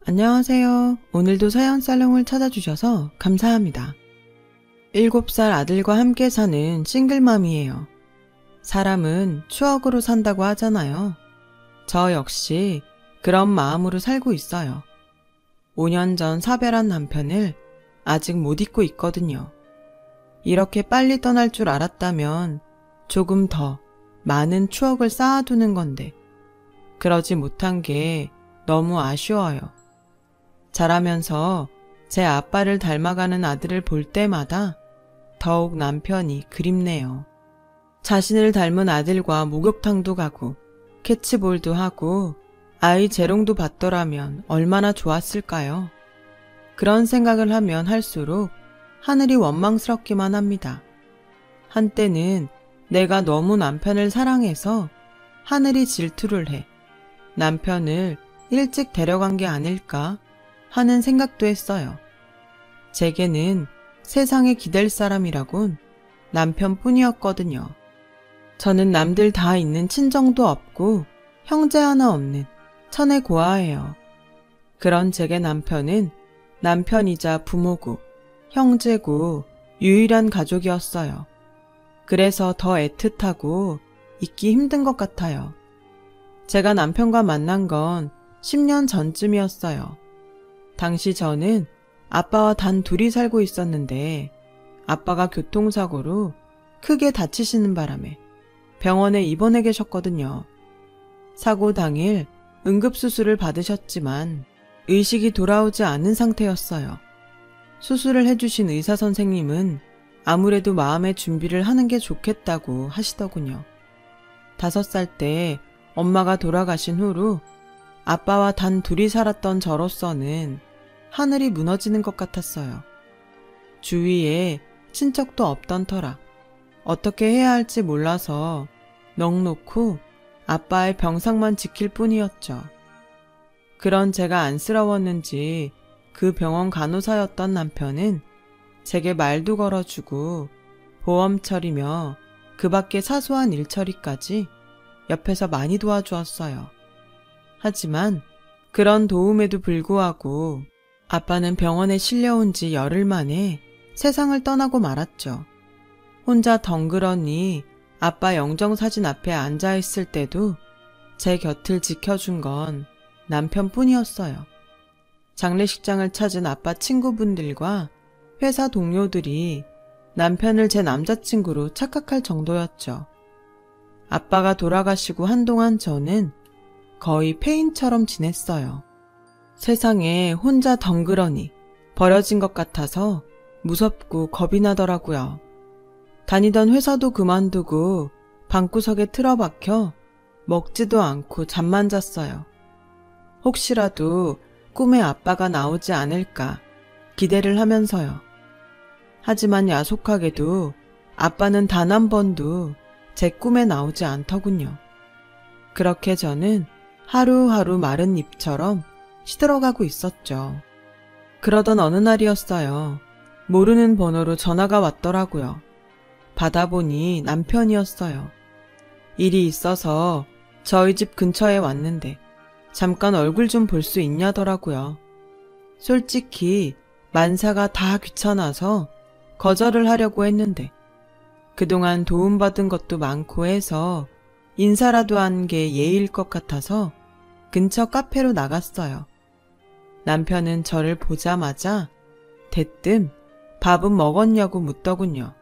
안녕하세요. 오늘도 사연살롱을 찾아주셔서 감사합니다. 7살 아들과 함께 사는 싱글맘이에요. 사람은 추억으로 산다고 하잖아요. 저 역시 그런 마음으로 살고 있어요. 5년 전 사별한 남편을 아직 못 잊고 있거든요. 이렇게 빨리 떠날 줄 알았다면 조금 더 많은 추억을 쌓아두는 건데 그러지 못한 게 너무 아쉬워요. 자라면서 제 아빠를 닮아가는 아들을 볼 때마다 더욱 남편이 그립네요. 자신을 닮은 아들과 목욕탕도 가고 캐치볼도 하고 아이 재롱도 받더라면 얼마나 좋았을까요? 그런 생각을 하면 할수록 하늘이 원망스럽기만 합니다. 한때는 내가 너무 남편을 사랑해서 하늘이 질투를 해 남편을 일찍 데려간 게 아닐까 하는 생각도 했어요. 제게는 세상에 기댈 사람이라곤 남편뿐이었거든요. 저는 남들 다 있는 친정도 없고 형제 하나 없는 천의 고아예요. 그런 제게 남편은 남편이자 부모고 형제고 유일한 가족이었어요. 그래서 더 애틋하고 잊기 힘든 것 같아요. 제가 남편과 만난 건 10년 전쯤이었어요. 당시 저는 아빠와 단 둘이 살고 있었는데 아빠가 교통사고로 크게 다치시는 바람에 병원에 입원해 계셨거든요. 사고 당일 응급수술을 받으셨지만 의식이 돌아오지 않은 상태였어요. 수술을 해주신 의사 선생님은 아무래도 마음의 준비를 하는 게 좋겠다고 하시더군요. 5살 때 엄마가 돌아가신 후로 아빠와 단 둘이 살았던 저로서는 하늘이 무너지는 것 같았어요. 주위에 친척도 없던 터라 어떻게 해야 할지 몰라서 넋놓고 아빠의 병상만 지킬 뿐이었죠. 그런 제가 안쓰러웠는지 그 병원 간호사였던 남편은 제게 말도 걸어주고 보험 처리며 그 밖의 사소한 일 처리까지 옆에서 많이 도와주었어요. 하지만 그런 도움에도 불구하고 아빠는 병원에 실려온 지 열흘 만에 세상을 떠나고 말았죠. 혼자 덩그러니 아빠 영정사진 앞에 앉아있을 때도 제 곁을 지켜준 건 남편뿐이었어요. 장례식장을 찾은 아빠 친구분들과 회사 동료들이 남편을 제 남자친구로 착각할 정도였죠. 아빠가 돌아가시고 한동안 저는 거의 폐인처럼 지냈어요. 세상에 혼자 덩그러니 버려진 것 같아서 무섭고 겁이 나더라고요. 다니던 회사도 그만두고 방구석에 틀어박혀 먹지도 않고 잠만 잤어요. 혹시라도 꿈에 아빠가 나오지 않을까 기대를 하면서요. 하지만 야속하게도 아빠는 단 한 번도 제 꿈에 나오지 않더군요. 그렇게 저는 하루하루 마른 잎처럼 시들어가고 있었죠. 그러던 어느 날이었어요. 모르는 번호로 전화가 왔더라고요. 받아보니 남편이었어요. 일이 있어서 저희 집 근처에 왔는데 잠깐 얼굴 좀 볼 수 있냐더라고요. 솔직히 만사가 다 귀찮아서 거절을 하려고 했는데 그동안 도움받은 것도 많고 해서 인사라도 한 게 예의일 것 같아서 근처 카페로 나갔어요. 남편은 저를 보자마자 대뜸 밥은 먹었냐고 묻더군요.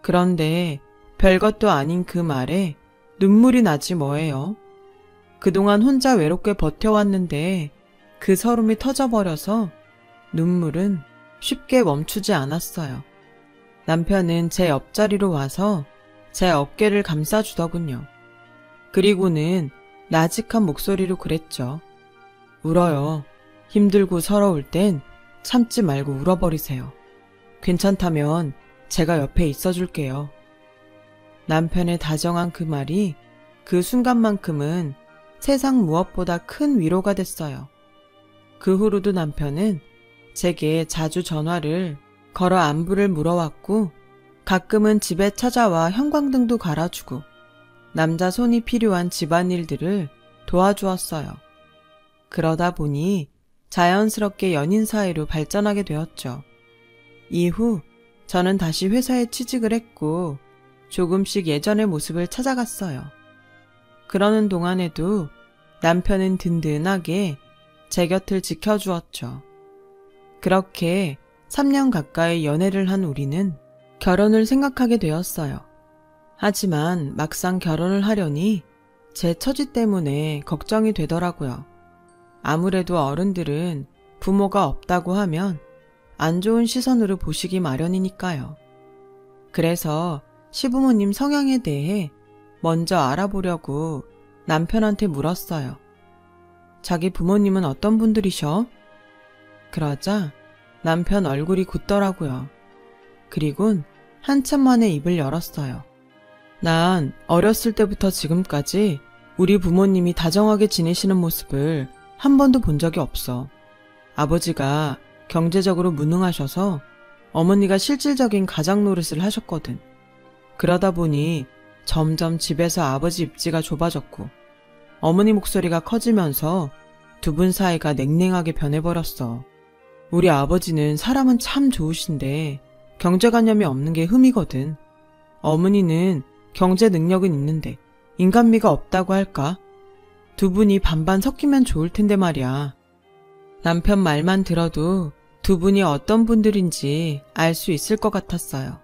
그런데 별것도 아닌 그 말에 눈물이 나지 뭐예요. 그동안 혼자 외롭게 버텨왔는데 그 서름이 터져버려서 눈물은 쉽게 멈추지 않았어요. 남편은 제 옆자리로 와서 제 어깨를 감싸주더군요. 그리고는 나직한 목소리로 그랬죠. 울어요. 힘들고 서러울 땐 참지 말고 울어버리세요. 괜찮다면 제가 옆에 있어줄게요. 남편의 다정한 그 말이 그 순간만큼은 세상 무엇보다 큰 위로가 됐어요. 그 후로도 남편은 제게 자주 전화를 걸어 안부를 물어왔고 가끔은 집에 찾아와 형광등도 갈아주고 남자 손이 필요한 집안일들을 도와주었어요. 그러다 보니 자연스럽게 연인 사이로 발전하게 되었죠. 이후 저는 다시 회사에 취직을 했고 조금씩 예전의 모습을 찾아갔어요. 그러는 동안에도 남편은 든든하게 제 곁을 지켜주었죠. 그렇게 3년 가까이 연애를 한 우리는 결혼을 생각하게 되었어요. 하지만 막상 결혼을 하려니 제 처지 때문에 걱정이 되더라고요. 아무래도 어른들은 부모가 없다고 하면 안 좋은 시선으로 보시기 마련이니까요. 그래서 시부모님 성향에 대해 먼저 알아보려고 남편한테 물었어요. 자기 부모님은 어떤 분들이셔? 그러자 남편 얼굴이 굳더라고요. 그리곤 한참 만에 입을 열었어요. 난 어렸을 때부터 지금까지 우리 부모님이 다정하게 지내시는 모습을 한 번도 본 적이 없어. 아버지가 경제적으로 무능하셔서 어머니가 실질적인 가장 노릇을 하셨거든. 그러다 보니 점점 집에서 아버지 입지가 좁아졌고 어머니 목소리가 커지면서 두 분 사이가 냉랭하게 변해버렸어. 우리 아버지는 사람은 참 좋으신데 경제관념이 없는 게 흠이거든. 어머니는 경제 능력은 있는데 인간미가 없다고 할까? 두 분이 반반 섞이면 좋을 텐데 말이야. 남편 말만 들어도 두 분이 어떤 분들인지 알 수 있을 것 같았어요.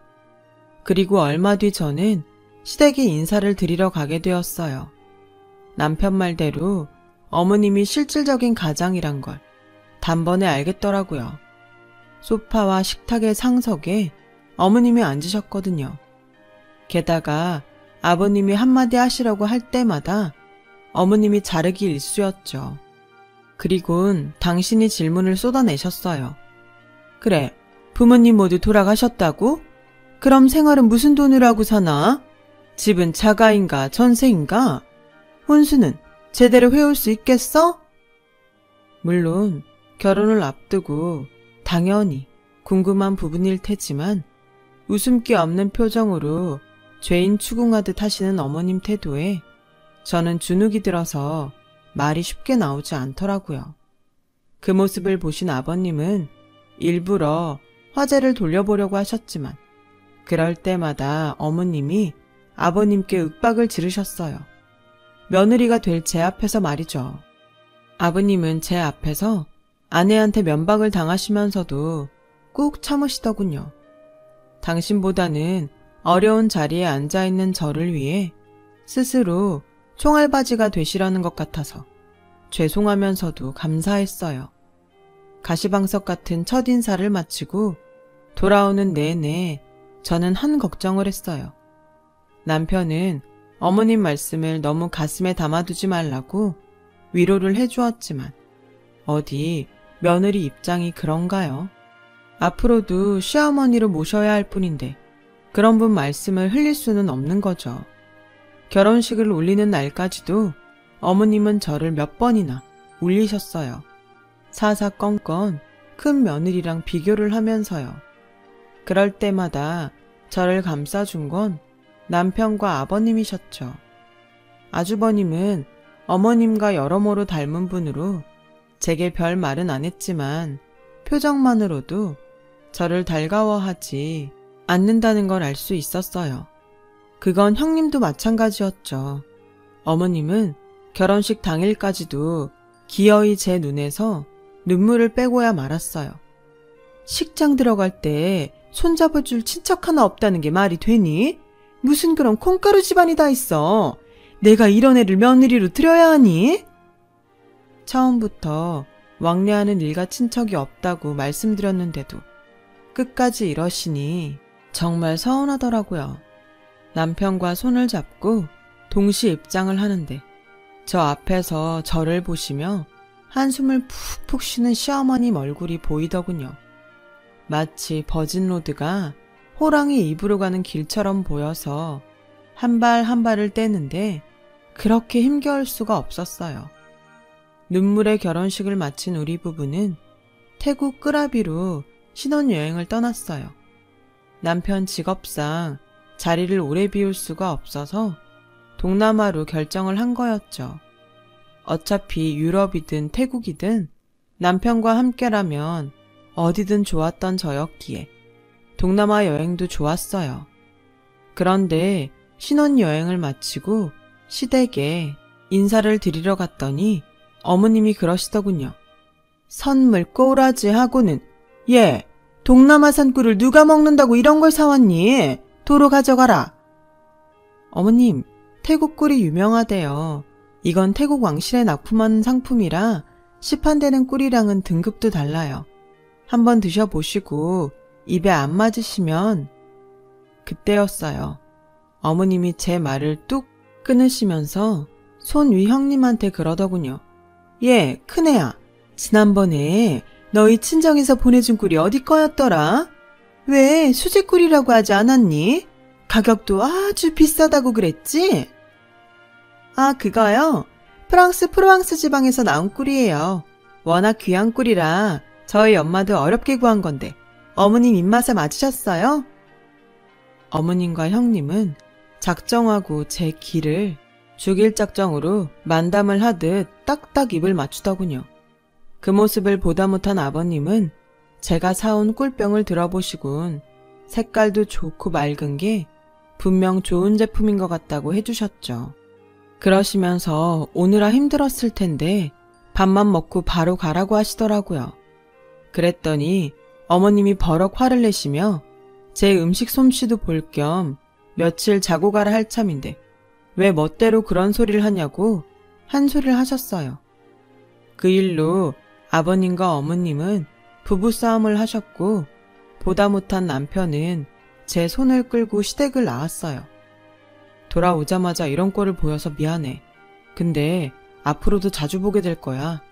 그리고 얼마 뒤 저는 시댁에 인사를 드리러 가게 되었어요. 남편 말대로 어머님이 실질적인 가장이란 걸 단번에 알겠더라고요. 소파와 식탁의 상석에 어머님이 앉으셨거든요. 게다가 아버님이 한마디 하시라고 할 때마다 어머님이 자르기 일쑤였죠. 그리곤 당신이 질문을 쏟아내셨어요. 그래, 부모님 모두 돌아가셨다고? 그럼 생활은 무슨 돈으로 하고 사나? 집은 자가인가 전세인가? 혼수는 제대로 해올 수 있겠어? 물론 결혼을 앞두고 당연히 궁금한 부분일 테지만 웃음기 없는 표정으로 죄인 추궁하듯 하시는 어머님 태도에 저는 주눅이 들어서 말이 쉽게 나오지 않더라고요. 그 모습을 보신 아버님은 일부러 화제를 돌려보려고 하셨지만 그럴 때마다 어머님이 아버님께 윽박을 지르셨어요. 며느리가 될 제 앞에서 말이죠. 아버님은 제 앞에서 아내한테 면박을 당하시면서도 꾹 참으시더군요. 당신보다는 어려운 자리에 앉아있는 저를 위해 스스로 총알바지가 되시라는 것 같아서 죄송하면서도 감사했어요. 가시방석 같은 첫인사를 마치고 돌아오는 내내 저는 한 걱정을 했어요. 남편은 어머님 말씀을 너무 가슴에 담아두지 말라고 위로를 해주었지만 어디 며느리 입장이 그런가요? 앞으로도 시어머니를 모셔야 할 뿐인데 그런 분 말씀을 흘릴 수는 없는 거죠. 결혼식을 올리는 날까지도 어머님은 저를 몇 번이나 울리셨어요. 사사건건 큰 며느리랑 비교를 하면서요. 그럴 때마다 저를 감싸준 건 남편과 아버님이셨죠. 아주버님은 어머님과 여러모로 닮은 분으로 제게 별 말은 안 했지만 표정만으로도 저를 달가워하지 않는다는 걸 알 수 있었어요. 그건 형님도 마찬가지였죠. 어머님은 결혼식 당일까지도 기어이 제 눈에서 눈물을 빼고야 말았어요. 식장 들어갈 때 손잡아줄 친척 하나 없다는 게 말이 되니? 무슨 그런 콩가루 집안이 다 있어. 내가 이런 애를 며느리로 들여야 하니? 처음부터 왕래하는 일가 친척이 없다고 말씀드렸는데도 끝까지 이러시니 정말 서운하더라고요. 남편과 손을 잡고 동시 입장을 하는데 저 앞에서 저를 보시며 한숨을 푹푹 쉬는 시어머님 얼굴이 보이더군요. 마치 버진로드가 호랑이 입으로 가는 길처럼 보여서 한 발 한 발을 떼는데 그렇게 힘겨울 수가 없었어요. 눈물의 결혼식을 마친 우리 부부는 태국 끄라비로 신혼여행을 떠났어요. 남편 직업상 자리를 오래 비울 수가 없어서 동남아로 결정을 한 거였죠. 어차피 유럽이든 태국이든 남편과 함께라면 어디든 좋았던 저였기에 동남아 여행도 좋았어요. 그런데 신혼여행을 마치고 시댁에 인사를 드리러 갔더니 어머님이 그러시더군요. 선물 꼬라지 하고는 얘 동남아산 꿀을 누가 먹는다고 이런 걸 사왔니? 도로 가져가라. 어머님, 태국 꿀이 유명하대요. 이건 태국 왕실에 납품한 상품이라 시판되는 꿀이랑은 등급도 달라요. 한번 드셔보시고 입에 안 맞으시면. 그때였어요. 어머님이 제 말을 뚝 끊으시면서 손위 형님한테 그러더군요. 얘, 큰애야. 지난번에 너희 친정에서 보내준 꿀이 어디 거였더라? 왜 수제꿀이라고 하지 않았니? 가격도 아주 비싸다고 그랬지? 아, 그거요? 프랑스 프로앙스 지방에서 나온 꿀이에요. 워낙 귀한 꿀이라 저희 엄마도 어렵게 구한 건데 어머님 입맛에 맞으셨어요? 어머님과 형님은 작정하고 제 기를 죽일 작정으로 만담을 하듯 딱딱 입을 맞추더군요. 그 모습을 보다 못한 아버님은 제가 사온 꿀병을 들어보시곤 색깔도 좋고 맑은 게 분명 좋은 제품인 것 같다고 해주셨죠. 그러시면서 오느라 힘들었을 텐데 밥만 먹고 바로 가라고 하시더라고요. 그랬더니 어머님이 버럭 화를 내시며 제 음식 솜씨도 볼 겸 며칠 자고 가라 할 참인데 왜 멋대로 그런 소리를 하냐고 한 소리를 하셨어요. 그 일로 아버님과 어머님은 부부싸움을 하셨고 보다 못한 남편은 제 손을 끌고 시댁을 나왔어요. 돌아오자마자 이런 꼴을 보여서 미안해. 근데 앞으로도 자주 보게 될 거야.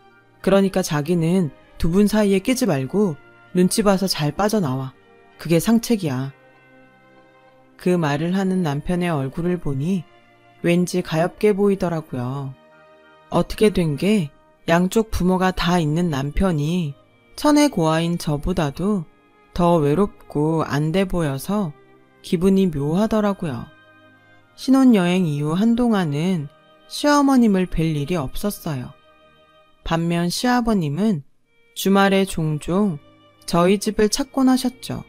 그러니까 자기는 두 분 사이에 끼지 말고 눈치 봐서 잘 빠져나와. 그게 상책이야. 그 말을 하는 남편의 얼굴을 보니 왠지 가엾게 보이더라고요. 어떻게 된 게 양쪽 부모가 다 있는 남편이 천의 고아인 저보다도 더 외롭고 안 돼 보여서 기분이 묘하더라고요. 신혼여행 이후 한동안은 시어머님을 뵐 일이 없었어요. 반면 시아버님은 주말에 종종 저희 집을 찾곤 하셨죠.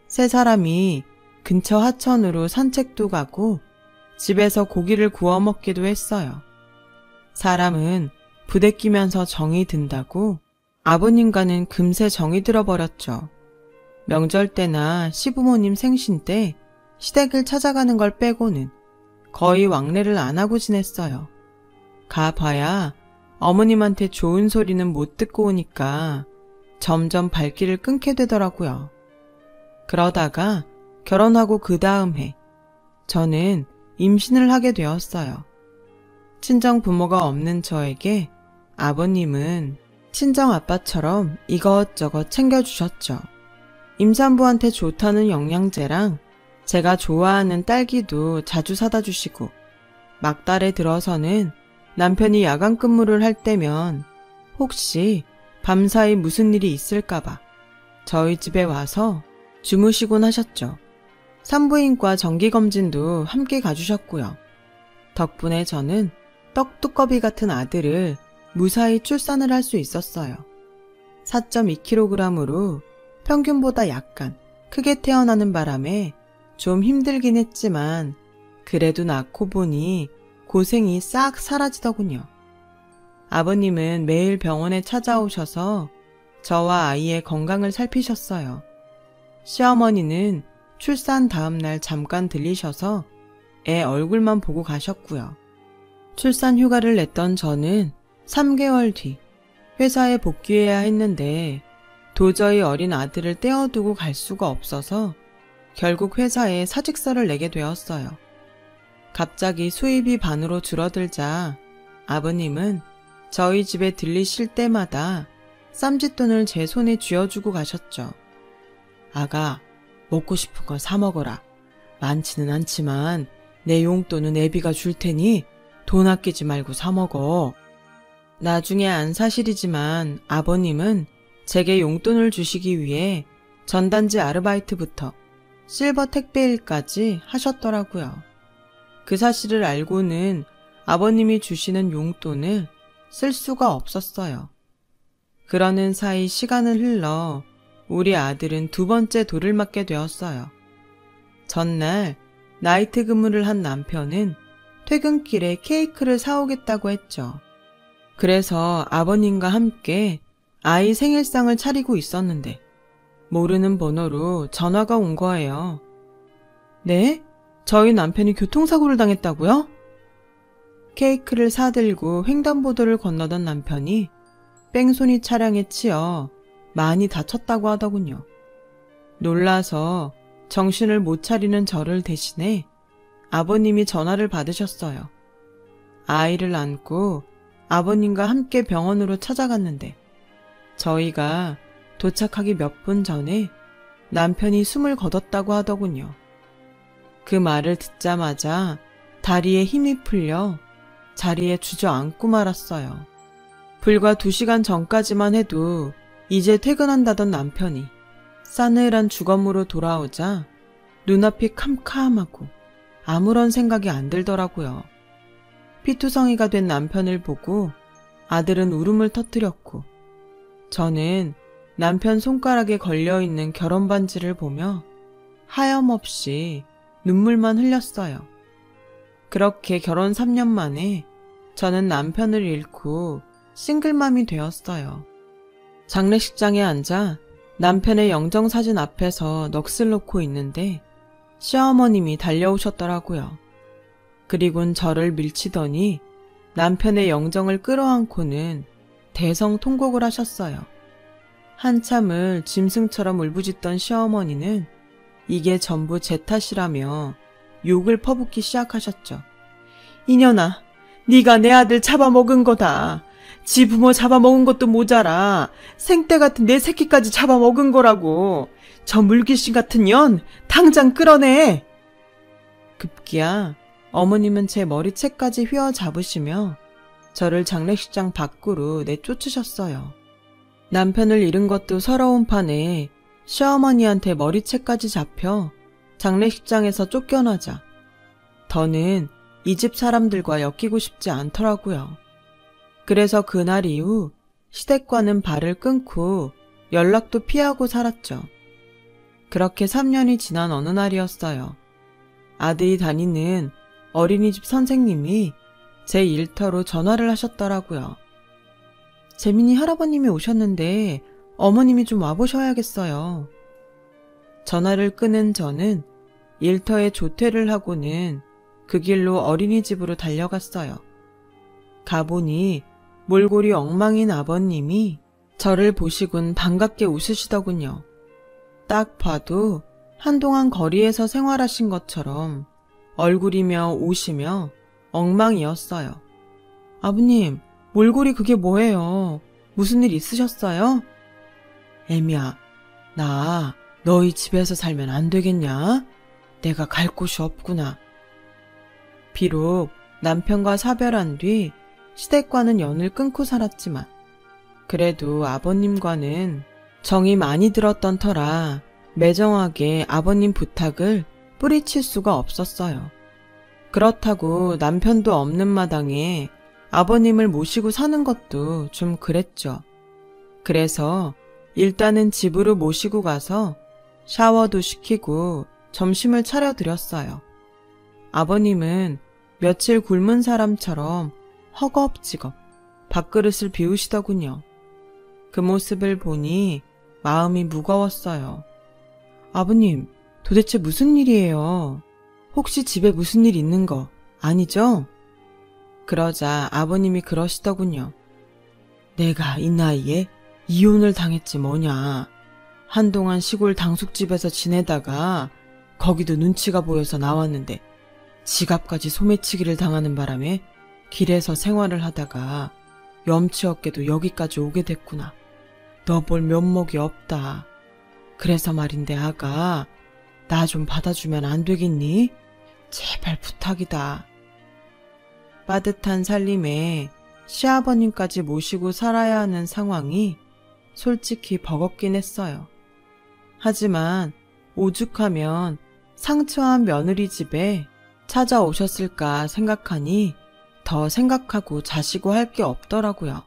세 사람이 근처 하천으로 산책도 가고 집에서 고기를 구워 먹기도 했어요. 사람은 부대끼면서 정이 든다고 아버님과는 금세 정이 들어버렸죠. 명절 때나 시부모님 생신 때 시댁을 찾아가는 걸 빼고는 거의 왕래를 안 하고 지냈어요. 가봐야 어머님한테 좋은 소리는 못 듣고 오니까 점점 발길을 끊게 되더라고요. 그러다가 결혼하고 그 다음 해 저는 임신을 하게 되었어요. 친정 부모가 없는 저에게 아버님은 친정 아빠처럼 이것저것 챙겨주셨죠. 임산부한테 좋다는 영양제랑 제가 좋아하는 딸기도 자주 사다 주시고 막달에 들어서는 남편이 야간 근무를 할 때면 혹시 밤사이 무슨 일이 있을까봐 저희 집에 와서 주무시곤 하셨죠. 산부인과 정기검진도 함께 가주셨고요. 덕분에 저는 떡두꺼비 같은 아들을 무사히 출산을 할 수 있었어요. 4.2kg으로 평균보다 약간 크게 태어나는 바람에 좀 힘들긴 했지만 그래도 낳고 보니 고생이 싹 사라지더군요. 아버님은 매일 병원에 찾아오셔서 저와 아이의 건강을 살피셨어요. 시어머니는 출산 다음 날 잠깐 들리셔서 애 얼굴만 보고 가셨고요. 출산 휴가를 냈던 저는 3개월 뒤 회사에 복귀해야 했는데 도저히 어린 아들을 떼어두고 갈 수가 없어서 결국 회사에 사직서를 내게 되었어요. 갑자기 수입이 반으로 줄어들자 아버님은 저희 집에 들리실 때마다 쌈짓돈을 제 손에 쥐어주고 가셨죠. 아가, 먹고 싶은 거 사 먹어라. 많지는 않지만 내 용돈은 애비가 줄 테니 돈 아끼지 말고 사 먹어. 나중에 안 사실이지만 아버님은 제게 용돈을 주시기 위해 전단지 아르바이트부터 실버 택배일까지 하셨더라고요. 그 사실을 알고는 아버님이 주시는 용돈을 쓸 수가 없었어요. 그러는 사이 시간은 흘러 우리 아들은 두 번째 돌을 맞게 되었어요. 전날 나이트 근무를 한 남편은 퇴근길에 케이크를 사오겠다고 했죠. 그래서 아버님과 함께 아이 생일상을 차리고 있었는데 모르는 번호로 전화가 온 거예요. 네? 저희 남편이 교통사고를 당했다고요? 케이크를 사들고 횡단보도를 건너던 남편이 뺑소니 차량에 치여 많이 다쳤다고 하더군요. 놀라서 정신을 못 차리는 저를 대신해 아버님이 전화를 받으셨어요. 아이를 안고 아버님과 함께 병원으로 찾아갔는데 저희가 도착하기 몇 분 전에 남편이 숨을 거뒀다고 하더군요. 그 말을 듣자마자 다리에 힘이 풀려 자리에 주저앉고 말았어요. 불과 2시간 전까지만 해도 이제 퇴근한다던 남편이 싸늘한 주검으로 돌아오자 눈앞이 캄캄하고 아무런 생각이 안 들더라고요. 피투성이가 된 남편을 보고 아들은 울음을 터뜨렸고 저는 남편 손가락에 걸려있는 결혼 반지를 보며 하염없이 눈물만 흘렸어요. 그렇게 결혼 3년 만에 저는 남편을 잃고 싱글맘이 되었어요. 장례식장에 앉아 남편의 영정사진 앞에서 넋을 놓고 있는데 시어머님이 달려오셨더라고요. 그리곤 저를 밀치더니 남편의 영정을 끌어안고는 대성통곡을 하셨어요. 한참을 짐승처럼 울부짖던 시어머니는 이게 전부 제 탓이라며 욕을 퍼붓기 시작하셨죠. 이년아, 네가 내 아들 잡아먹은 거다. 지 부모 잡아먹은 것도 모자라 생떼 같은 내 새끼까지 잡아먹은 거라고. 저 물귀신 같은 년 당장 끌어내. 급기야 어머님은 제 머리채까지 휘어잡으시며 저를 장례식장 밖으로 내쫓으셨어요. 남편을 잃은 것도 서러운 판에 시어머니한테 머리채까지 잡혀 장례식장에서 쫓겨나자 더는 이 집 사람들과 엮이고 싶지 않더라고요. 그래서 그날 이후 시댁과는 발을 끊고 연락도 피하고 살았죠. 그렇게 3년이 지난 어느 날이었어요. 아들이 다니는 어린이집 선생님이 제 일터로 전화를 하셨더라고요. 재민이 할아버님이 오셨는데 어머님이 좀 와보셔야겠어요. 전화를 끊은 저는 일터에 조퇴를 하고는 그 길로 어린이집으로 달려갔어요. 가보니 몰골이 엉망인 아버님이 저를 보시곤 반갑게 웃으시더군요. 딱 봐도 한동안 거리에서 생활하신 것처럼 얼굴이며 옷이며 엉망이었어요. 아버님, 몰골이 그게 뭐예요? 무슨 일 있으셨어요? 애미야, 나 너희 집에서 살면 안 되겠냐? 내가 갈 곳이 없구나. 비록 남편과 사별한 뒤 시댁과는 연을 끊고 살았지만 그래도 아버님과는 정이 많이 들었던 터라 매정하게 아버님 부탁을 뿌리칠 수가 없었어요. 그렇다고 남편도 없는 마당에 아버님을 모시고 사는 것도 좀 그랬죠. 그래서 일단은 집으로 모시고 가서 샤워도 시키고 점심을 차려드렸어요. 아버님은 며칠 굶은 사람처럼 허겁지겁 밥그릇을 비우시더군요. 그 모습을 보니 마음이 무거웠어요. 아버님, 도대체 무슨 일이에요? 혹시 집에 무슨 일 있는 거 아니죠? 그러자 아버님이 그러시더군요. 내가 이 나이에 이혼을 당했지 뭐냐. 한동안 시골 당숙집에서 지내다가 거기도 눈치가 보여서 나왔는데 지갑까지 소매치기를 당하는 바람에 길에서 생활을 하다가 염치 없게도 여기까지 오게 됐구나. 너 볼 면목이 없다. 그래서 말인데 아가, 나 좀 받아주면 안 되겠니? 제발 부탁이다. 빠듯한 살림에 시아버님까지 모시고 살아야 하는 상황이 솔직히 버겁긴 했어요. 하지만 오죽하면 상처한 며느리 집에 찾아오셨을까 생각하니 더 생각하고 자시고 할 게 없더라고요.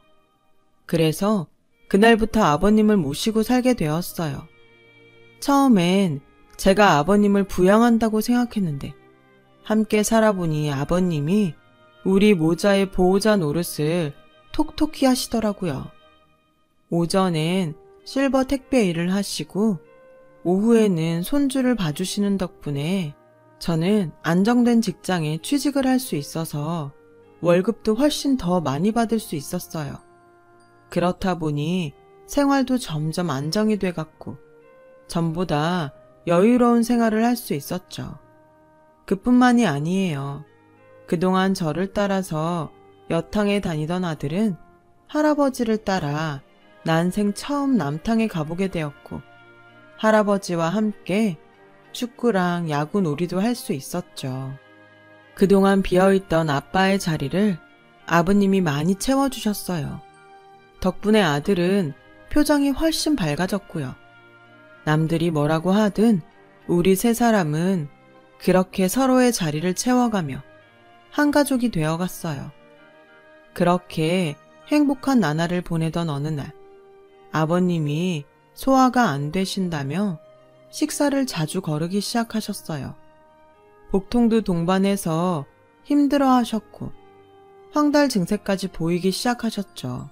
그래서 그날부터 아버님을 모시고 살게 되었어요. 처음엔 제가 아버님을 부양한다고 생각했는데 함께 살아보니 아버님이 우리 모자의 보호자 노릇을 톡톡히 하시더라고요. 오전엔 실버 택배 일을 하시고 오후에는 손주를 봐주시는 덕분에 저는 안정된 직장에 취직을 할 수 있어서 월급도 훨씬 더 많이 받을 수 있었어요. 그렇다 보니 생활도 점점 안정이 돼갔고 전보다 여유로운 생활을 할 수 있었죠. 그뿐만이 아니에요. 그동안 저를 따라서 여탕에 다니던 아들은 할아버지를 따라 난생 처음 남탕에 가보게 되었고 할아버지와 함께 축구랑 야구 놀이도 할 수 있었죠. 그동안 비어있던 아빠의 자리를 아버님이 많이 채워주셨어요. 덕분에 아들은 표정이 훨씬 밝아졌고요. 남들이 뭐라고 하든 우리 세 사람은 그렇게 서로의 자리를 채워가며 한 가족이 되어갔어요. 그렇게 행복한 나날을 보내던 어느 날 아버님이 소화가 안 되신다며 식사를 자주 거르기 시작하셨어요. 복통도 동반해서 힘들어하셨고 황달 증세까지 보이기 시작하셨죠.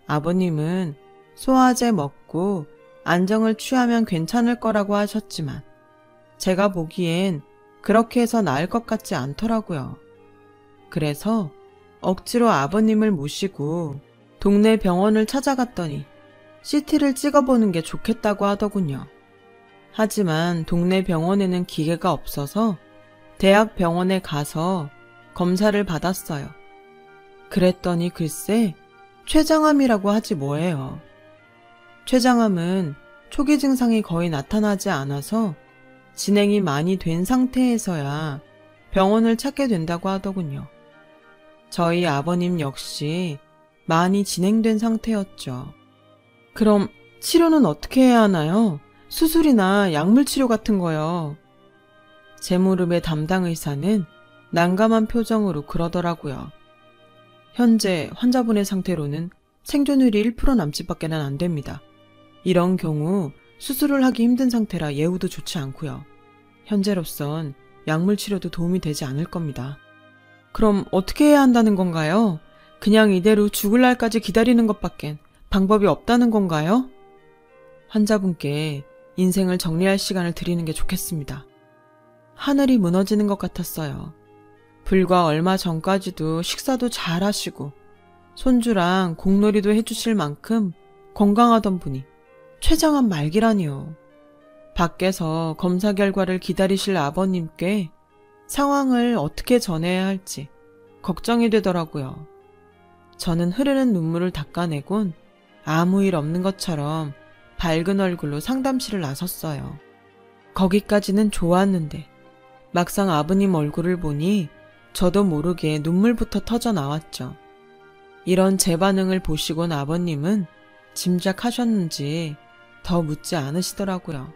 아버님은 소화제 먹고 안정을 취하면 괜찮을 거라고 하셨지만 제가 보기엔 그렇게 해서 나을 것 같지 않더라고요. 그래서 억지로 아버님을 모시고 동네 병원을 찾아갔더니 CT를 찍어보는 게 좋겠다고 하더군요. 하지만 동네 병원에는 기계가 없어서 대학 병원에 가서 검사를 받았어요. 그랬더니 글쎄 췌장암이라고 하지 뭐예요. 췌장암은 초기 증상이 거의 나타나지 않아서 진행이 많이 된 상태에서야 병원을 찾게 된다고 하더군요. 저희 아버님 역시 많이 진행된 상태였죠. 그럼 치료는 어떻게 해야 하나요? 수술이나 약물 치료 같은 거요. 제 무릎의 담당 의사는 난감한 표정으로 그러더라고요. 현재 환자분의 상태로는 생존율이 1% 남짓밖에는 안 됩니다. 이런 경우 수술을 하기 힘든 상태라 예후도 좋지 않고요. 현재로선 약물 치료도 도움이 되지 않을 겁니다. 그럼 어떻게 해야 한다는 건가요? 그냥 이대로 죽을 날까지 기다리는 것밖엔 방법이 없다는 건가요? 환자분께 인생을 정리할 시간을 드리는 게 좋겠습니다. 하늘이 무너지는 것 같았어요. 불과 얼마 전까지도 식사도 잘 하시고 손주랑 공놀이도 해주실 만큼 건강하던 분이 췌장암 말기라니요. 밖에서 검사 결과를 기다리실 아버님께 상황을 어떻게 전해야 할지 걱정이 되더라고요. 저는 흐르는 눈물을 닦아내곤 아무 일 없는 것처럼 밝은 얼굴로 상담실을 나섰어요. 거기까지는 좋았는데 막상 아버님 얼굴을 보니 저도 모르게 눈물부터 터져 나왔죠. 이런 제 반응을 보시곤 아버님은 짐작하셨는지 더 묻지 않으시더라고요.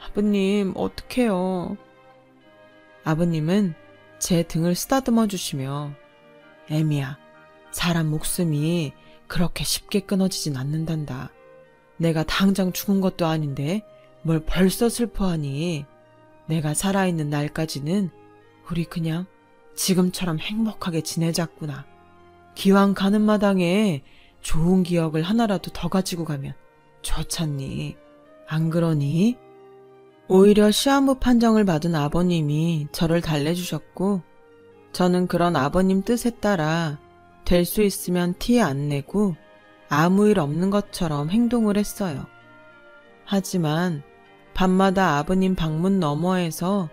아버님, 어떡해요? 아버님은 제 등을 쓰다듬어 주시며 애미야, 사람 목숨이 그렇게 쉽게 끊어지진 않는단다. 내가 당장 죽은 것도 아닌데 뭘 벌써 슬퍼하니? 내가 살아있는 날까지는 우리 그냥 지금처럼 행복하게 지내자꾸나. 기왕 가는 마당에 좋은 기억을 하나라도 더 가지고 가면 좋잖니. 안 그러니? 오히려 시한부 판정을 받은 아버님이 저를 달래주셨고 저는 그런 아버님 뜻에 따라 될 수 있으면 티 안 내고 아무 일 없는 것처럼 행동을 했어요. 하지만 밤마다 아버님 방문 너머에서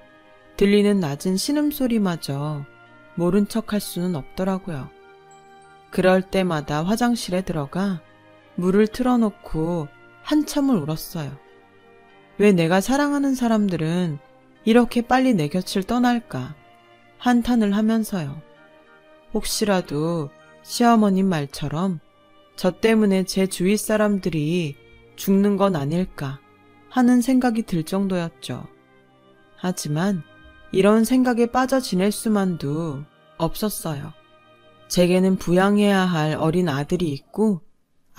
들리는 낮은 신음소리마저 모른 척할 수는 없더라고요. 그럴 때마다 화장실에 들어가 물을 틀어놓고 한참을 울었어요. 왜 내가 사랑하는 사람들은 이렇게 빨리 내 곁을 떠날까 한탄을 하면서요. 혹시라도 시어머님 말처럼 저 때문에 제 주위 사람들이 죽는 건 아닐까 하는 생각이 들 정도였죠. 하지만 이런 생각에 빠져 지낼 수만도 없었어요. 제게는 부양해야 할 어린 아들이 있고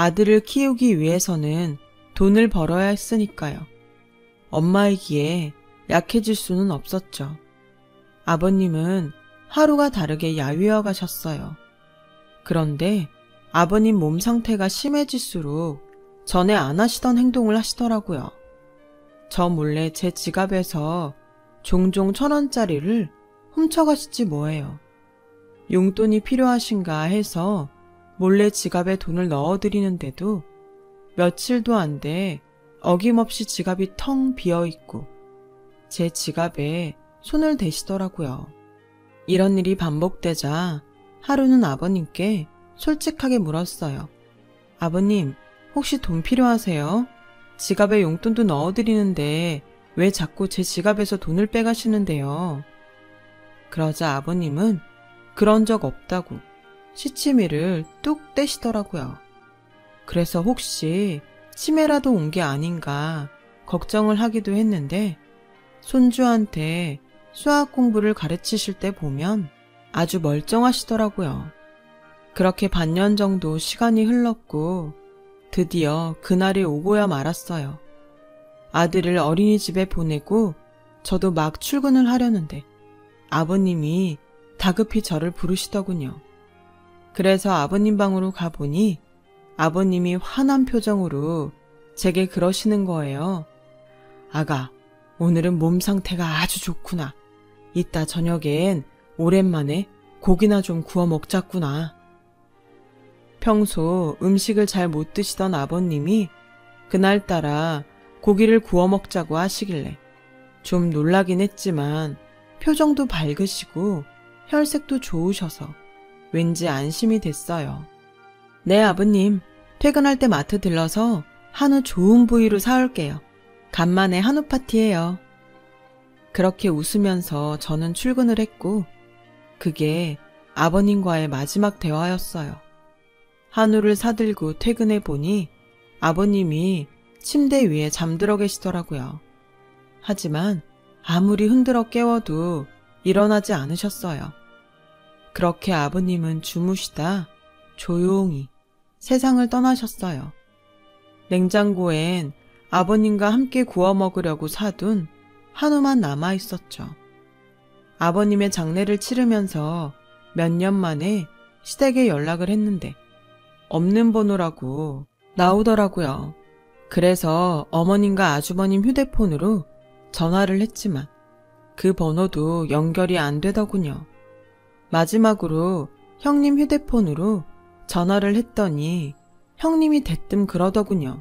아들을 키우기 위해서는 돈을 벌어야 했으니까요. 엄마이기에 약해질 수는 없었죠. 아버님은 하루가 다르게 야위어 가셨어요. 그런데 아버님 몸 상태가 심해질수록 전에 안 하시던 행동을 하시더라고요. 저 몰래 제 지갑에서 종종 1,000원짜리를 훔쳐가시지 뭐예요. 용돈이 필요하신가 해서 몰래 지갑에 돈을 넣어드리는데도 며칠도 안 돼 어김없이 지갑이 텅 비어있고 제 지갑에 손을 대시더라고요. 이런 일이 반복되자 하루는 아버님께 솔직하게 물었어요. 아버님, 혹시 돈 필요하세요? 지갑에 용돈도 넣어드리는데 왜 자꾸 제 지갑에서 돈을 빼가시는데요? 그러자 아버님은 그런 적 없다고 시치미를 뚝 떼시더라고요. 그래서 혹시 치매라도 온 게 아닌가 걱정을 하기도 했는데 손주한테 수학 공부를 가르치실 때 보면 아주 멀쩡하시더라고요. 그렇게 반년 정도 시간이 흘렀고 드디어 그날이 오고야 말았어요. 아들을 어린이집에 보내고 저도 막 출근을 하려는데 아버님이 다급히 저를 부르시더군요. 그래서 아버님 방으로 가보니 아버님이 화난 표정으로 제게 그러시는 거예요. 아가, 오늘은 몸 상태가 아주 좋구나. 이따 저녁엔 오랜만에 고기나 좀 구워 먹자꾸나. 평소 음식을 잘 못 드시던 아버님이 그날따라 고기를 구워 먹자고 하시길래 좀 놀라긴 했지만 표정도 밝으시고 혈색도 좋으셔서 왠지 안심이 됐어요. 네, 아버님. 퇴근할 때 마트 들러서 한우 좋은 부위로 사올게요. 간만에 한우 파티예요. 그렇게 웃으면서 저는 출근을 했고 그게 아버님과의 마지막 대화였어요. 한우를 사들고 퇴근해 보니 아버님이 침대 위에 잠들어 계시더라고요. 하지만 아무리 흔들어 깨워도 일어나지 않으셨어요. 그렇게 아버님은 주무시다 조용히 세상을 떠나셨어요. 냉장고엔 아버님과 함께 구워 먹으려고 사둔 한우만 남아 있었죠. 아버님의 장례를 치르면서 몇 년 만에 시댁에 연락을 했는데 없는 번호라고 나오더라고요. 그래서 어머님과 아주버님 휴대폰으로 전화를 했지만 그 번호도 연결이 안 되더군요. 마지막으로 형님 휴대폰으로 전화를 했더니 형님이 대뜸 그러더군요.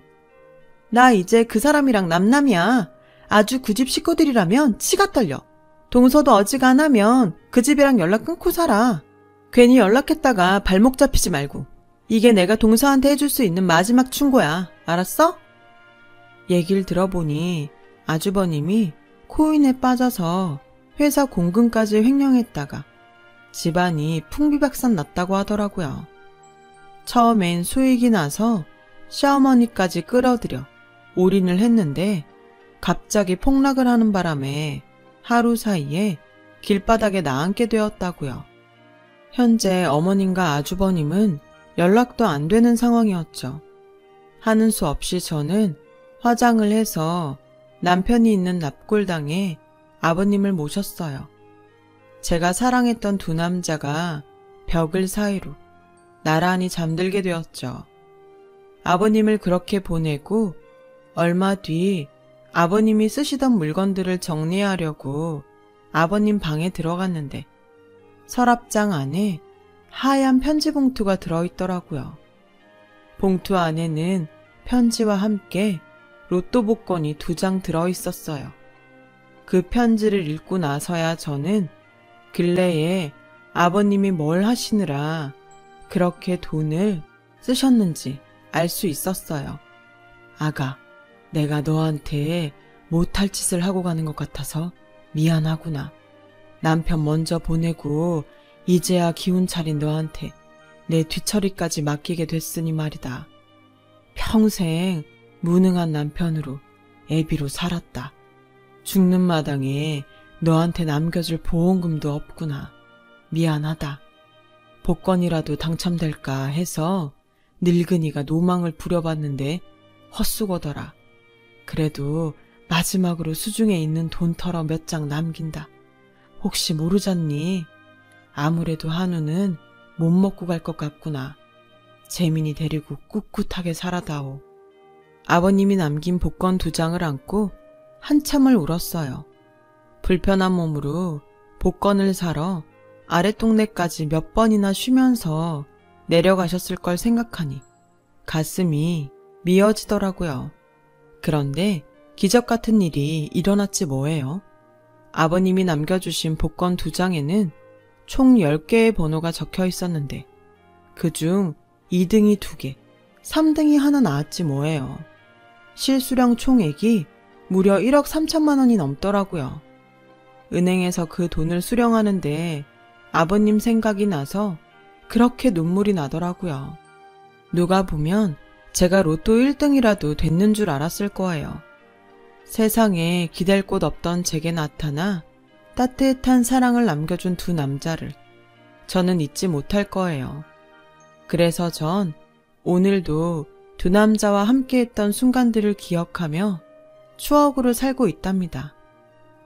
나 이제 그 사람이랑 남남이야. 아주 그 집 식구들이라면 치가 떨려. 동서도 어지간하면 그 집이랑 연락 끊고 살아. 괜히 연락했다가 발목 잡히지 말고. 이게 내가 동서한테 해줄 수 있는 마지막 충고야. 알았어? 얘기를 들어보니 아주버님이 코인에 빠져서 회사 공금까지 횡령했다가 집안이 풍비박산 났다고 하더라고요. 처음엔 수익이 나서 시어머니까지 끌어들여 올인을 했는데 갑자기 폭락을 하는 바람에 하루 사이에 길바닥에 나앉게 되었다고요. 현재 어머님과 아주버님은 연락도 안 되는 상황이었죠. 하는 수 없이 저는 화장을 해서 남편이 있는 납골당에 아버님을 모셨어요. 제가 사랑했던 두 남자가 벽을 사이로 나란히 잠들게 되었죠. 아버님을 그렇게 보내고 얼마 뒤 아버님이 쓰시던 물건들을 정리하려고 아버님 방에 들어갔는데 서랍장 안에 하얀 편지 봉투가 들어있더라고요. 봉투 안에는 편지와 함께 로또 복권이 2장 들어있었어요. 그 편지를 읽고 나서야 저는 근래에 아버님이 뭘 하시느라 그렇게 돈을 쓰셨는지 알 수 있었어요. 아가, 내가 너한테 못할 짓을 하고 가는 것 같아서 미안하구나. 남편 먼저 보내고 이제야 기운 차린 너한테 내 뒤처리까지 맡기게 됐으니 말이다. 평생 무능한 남편으로 애비로 살았다. 죽는 마당에 너한테 남겨줄 보험금도 없구나. 미안하다. 복권이라도 당첨될까 해서 늙은이가 노망을 부려봤는데 헛수고더라. 그래도 마지막으로 수중에 있는 돈 털어 몇 장 남긴다. 혹시 모르잖니? 아무래도 한우는 못 먹고 갈 것 같구나. 재민이 데리고 꿋꿋하게 살아다오. 아버님이 남긴 복권 2장을 안고 한참을 울었어요. 불편한 몸으로 복권을 사러 아랫동네까지 몇 번이나 쉬면서 내려가셨을 걸 생각하니 가슴이 미어지더라고요. 그런데 기적 같은 일이 일어났지 뭐예요. 아버님이 남겨주신 복권 2장에는 총 10개의 번호가 적혀 있었는데 그중 2등이 2개, 3등이 하나 나왔지 뭐예요. 실수령 총액이 무려 1억 3천만 원이 넘더라고요. 은행에서 그 돈을 수령하는데 아버님 생각이 나서 그렇게 눈물이 나더라고요. 누가 보면 제가 로또 1등이라도 됐는 줄 알았을 거예요. 세상에 기댈 곳 없던 제게 나타나 따뜻한 사랑을 남겨준 2 남자를 저는 잊지 못할 거예요. 그래서 전 오늘도 2 남자와 함께했던 순간들을 기억하며 추억으로 살고 있답니다.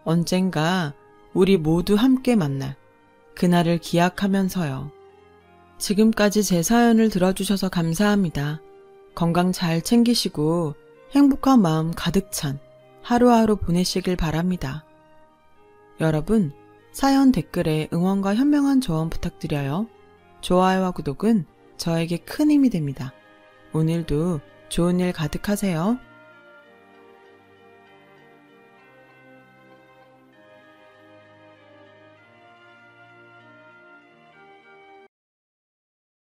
언젠가 우리 모두 함께 만날 그날을 기약하면서요. 지금까지 제 사연을 들어주셔서 감사합니다. 건강 잘 챙기시고 행복한 마음 가득 찬 하루하루 보내시길 바랍니다. 여러분, 사연 댓글에 응원과 현명한 조언 부탁드려요. 좋아요와 구독은 저에게 큰 힘이 됩니다. 오늘도 좋은 일 가득하세요.